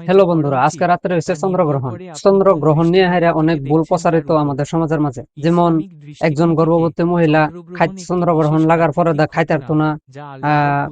Hello বন্ধুরা, আজকে রাত্রে হচ্ছে চন্দ্রগ্রহণ। চন্দ্রগ্রহণ নিয়ে হারে অনেক ভুল প্রচারিত আমাদের সমাজের মাঝে। যেমন একজন গর্ভবতী মহিলা চন্দ্রগ্রহণ লাগার পরে খাইতে পারতো না,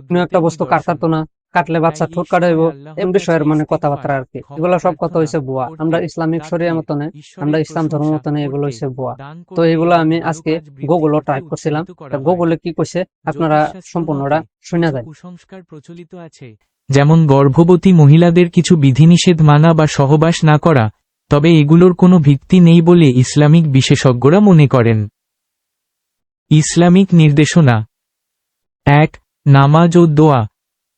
কোনো একটা বস্তু কাটতে পারতো না, কাটলে বাচ্চা ঠোঁট কাটাইব, এম বিষয়ের মানে কথাবার্তা আর কি। এগুলো সব কথা হয়েছে ভুয়া। আমরা ইসলামিক শরিয়া মতনে, আমরা ইসলাম ধর্ম মতনে এগুলো হয়েছে ভুয়া। তো এগুলো আমি আজকে গুগলে টাইপ করছিলাম, গুগলে কি কইছে আপনারা সম্পূর্ণটা শুনে যায়। কুসংস্কার প্রচলিত আছে, যেমন গর্ভবতী মহিলাদের কিছু বিধিনিষেধ মানা বা সহবাস না করা, তবে এগুলোর কোনো ভিত্তি নেই বলে ইসলামিক বিশেষজ্ঞরা মনে করেন। ইসলামিক নির্দেশনা ১. নামাজ ও দোয়া।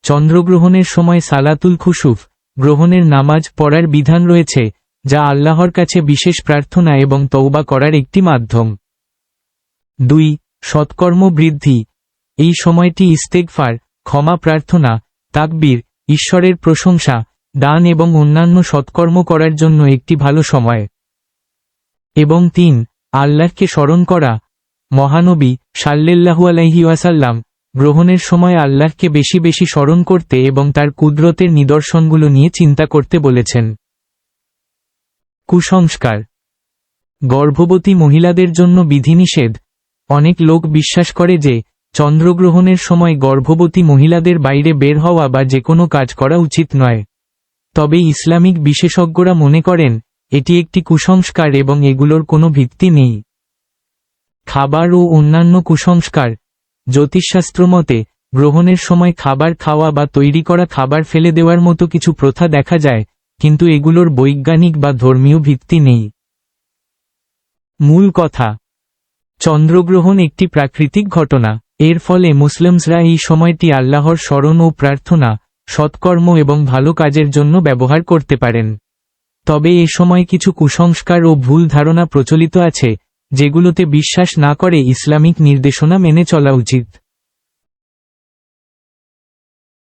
চন্দ্রগ্রহণের সময় সালাতুল খুসুফ গ্রহণের নামাজ পড়ার বিধান রয়েছে, যা আল্লাহর কাছে বিশেষ প্রার্থনা এবং তওবা করার একটি মাধ্যম। ২. সৎকর্ম বৃদ্ধি। এই সময়টি ইস্তেগফার, ক্ষমা প্রার্থনা, তাকবীর, ঈশ্বরের প্রশংসা, দান এবং অন্যান্য সৎকর্ম করার জন্য একটি ভালো সময়। এবং ৩. আল্লাহকে স্মরণ করা। মহানবী সাল্লাল্লাহু আলাইহি ওয়াসাল্লাম গ্রহণের সময় আল্লাহকে বেশি বেশি স্মরণ করতে এবং তার কুদরতের নিদর্শনগুলো নিয়ে চিন্তা করতে বলেছেন। কুসংস্কার। গর্ভবতী মহিলাদের জন্য বিধিনিষেধ। অনেক লোক বিশ্বাস করে যে চন্দ্রগ্রহণের সময় গর্ভবতী মহিলাদের বাইরে বের হওয়া বা যে কোনো কাজ করা উচিত নয়। তবে ইসলামিক বিশেষজ্ঞরা মনে করেন এটি একটি কুসংস্কার এবং এগুলোর কোনো ভিত্তি নেই। খাবার ও অন্যান্য কুসংস্কার। জ্যোতিষশাস্ত্র মতে গ্রহণের সময় খাবার খাওয়া বা তৈরি করা খাবার ফেলে দেওয়ার মতো কিছু প্রথা দেখা যায়, কিন্তু এগুলোর বৈজ্ঞানিক বা ধর্মীয় ভিত্তি নেই। মূল কথা, চন্দ্রগ্রহণ একটি প্রাকৃতিক ঘটনা। এর ফলে মুসলিমরা এই সময়টি আল্লাহর স্মরণ ও প্রার্থনা, সৎকর্ম এবং ভালো কাজের জন্য ব্যবহার করতে পারেন। তবে এ সময় কিছু কুসংস্কার ও ভুল ধারণা প্রচলিত আছে, যেগুলোতে বিশ্বাস না করে ইসলামিক নির্দেশনা মেনে চলা উচিত।